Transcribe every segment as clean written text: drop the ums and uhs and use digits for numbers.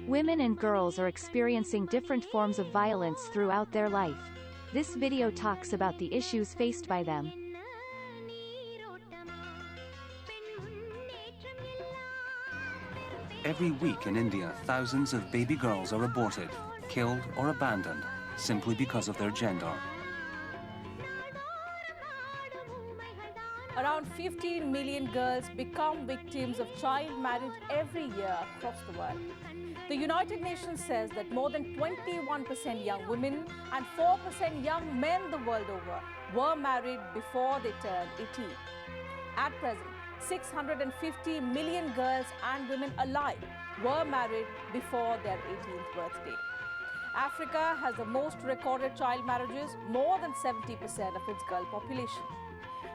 Women and girls are experiencing different forms of violence throughout their life. This video talks about the issues faced by them. Every week in India, thousands of baby girls are aborted, killed or abandoned, simply because of their gender. Around 15 million girls become victims of child marriage every year across the world. The United Nations says that more than 21% young women and 4% young men the world over were married before they turned 18. At present, 650 million girls and women alive were married before their 18th birthday. Africa has the most recorded child marriages, more than 70% of its girl population.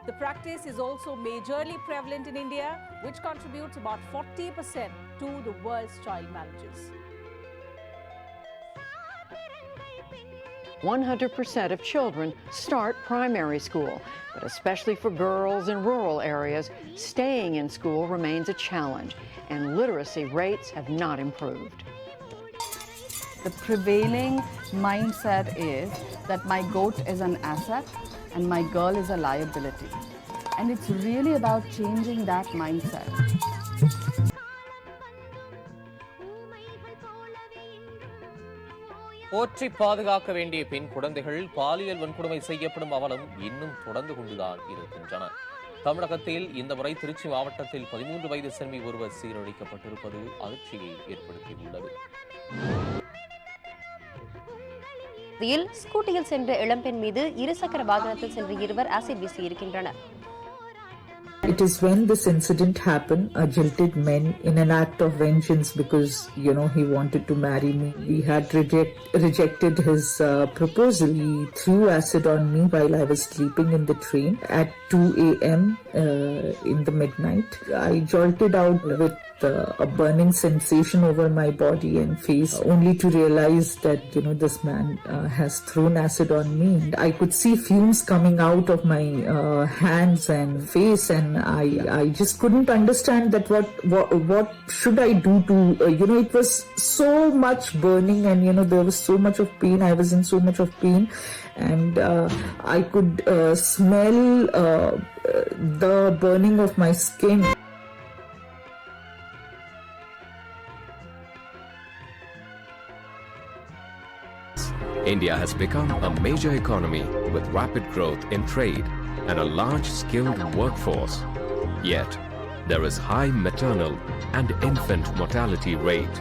The practice is also majorly prevalent in India, which contributes about 40% to the world's child marriages. 100% of children start primary school, but especially for girls in rural areas, staying in school remains a challenge, and literacy rates have not improved. The prevailing mindset is that my goat is an asset and my girl is a liability. And it's really about changing that mindset. போற்றி பாதுகாக்க வேண்டிய பெண் குழந்தைகள் பாலியல் வன்கொடுமை செய்யப்படும் அவலம் இன்னும் தொடர்ந்து கொண்டுதான் இருக்கின்றன. தமிழகத்தில் இந்த முறை திருச்சி மாவட்டத்தில் 13 வயது சிறுமி ஒருவர் சீரழிக்கப்பட்டிருப்பது அதிர்ச்சியை ஏற்படுத்தியுள்ளது. ஸ்கூட்டியில் சென்ற இளம்பெண் மீது இருசக்கர வாகனத்தில் சென்ற இருவர் ஆசிட் வீசி இருக்கின்றனர். It is when this incident happened, a jilted man in an act of vengeance because, he wanted to marry me. He had rejected his proposal. He threw acid on me while I was sleeping in the train at 2 a.m. In the midnight. I jolted out with a burning sensation over my body and face, only to realize that, this man has thrown acid on me. I could see fumes coming out of my hands and face, and I just couldn't understand that what should I do to, it was so much burning, and, there was so much of pain. I was in so much of pain, and I could smell the burning of my skin. India has become a major economy with rapid growth in trade and a large skilled workforce. Yet, there is high maternal and infant mortality rate.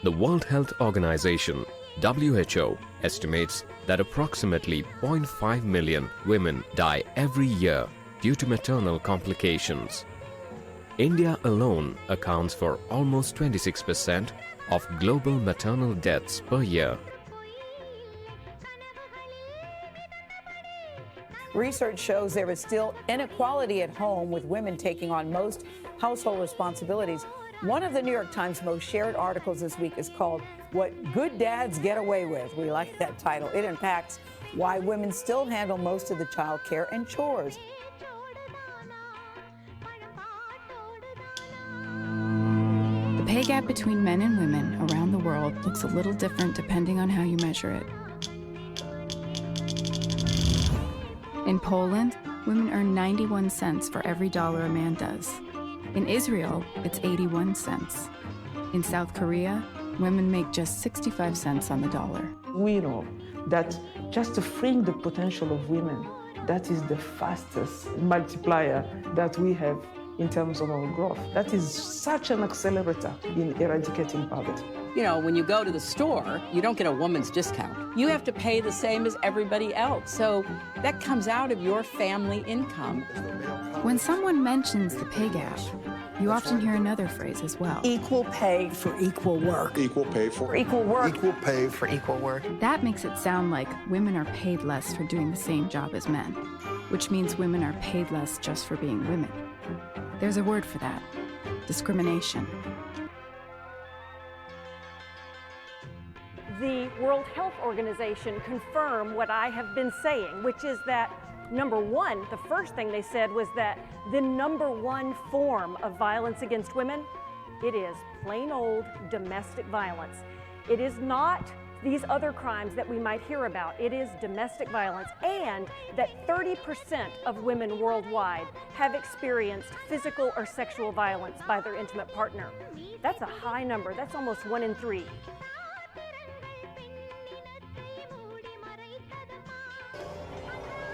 The World Health Organization, WHO, estimates that approximately 0.5 million women die every year due to maternal complications. India alone accounts for almost 26% of global maternal deaths per year. Research shows there is still inequality at home, with women taking on most household responsibilities. One of the New York Times most shared articles this week is called "What Good Dads Get Away With." We like that title. It unpacks why women still handle most of the child care and chores. The pay gap between men and women around the world looks a little different depending on how you measure it. In Poland, women earn 91 cents for every dollar a man does. In Israel, it's 81 cents. In South Korea, women make just 65 cents on the dollar. We know that just freeing the potential of women, that is the fastest multiplier that we have in terms of our growth. That is such an accelerator in eradicating poverty. When you go to the store, you don't get a woman's discount. You have to pay the same as everybody else. So that comes out of your family income. When someone mentions the pay gap, you often hear another phrase as well. Equal pay for equal work. Equal pay for equal work. Equal pay for equal work. That makes it sound like women are paid less for doing the same job as men, which means women are paid less just for being women. There's a word for that: discrimination. The World Health Organization confirmed what I have been saying, which is that Number one, the first thing they said was that the number one form of violence against women, it is plain old domestic violence. It is not these other crimes that we might hear about. It is domestic violence, and that 30% of women worldwide have experienced physical or sexual violence by their intimate partner. That's a high number. That's almost 1 in 3.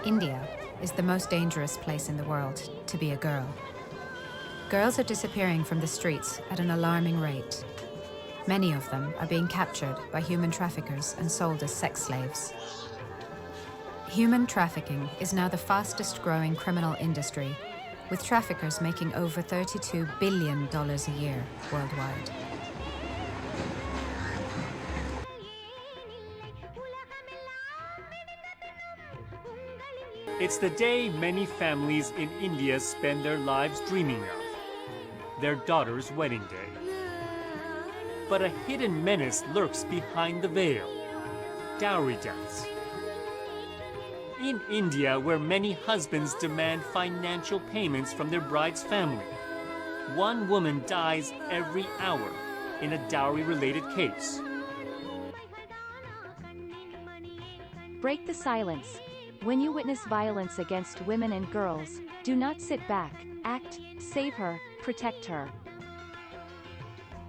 India is the most dangerous place in the world to be a girl. Girls are disappearing from the streets at an alarming rate. Many of them are being captured by human traffickers and sold as sex slaves. Human trafficking is now the fastest growing criminal industry, with traffickers making over $32 billion a year worldwide. It's the day many families in India spend their lives dreaming of, their daughter's wedding day. But a hidden menace lurks behind the veil: dowry deaths. In India, where many husbands demand financial payments from their bride's family, one woman dies every hour in a dowry-related case. Break the silence. When you witness violence against women and girls, do not sit back. Act, save her, protect her.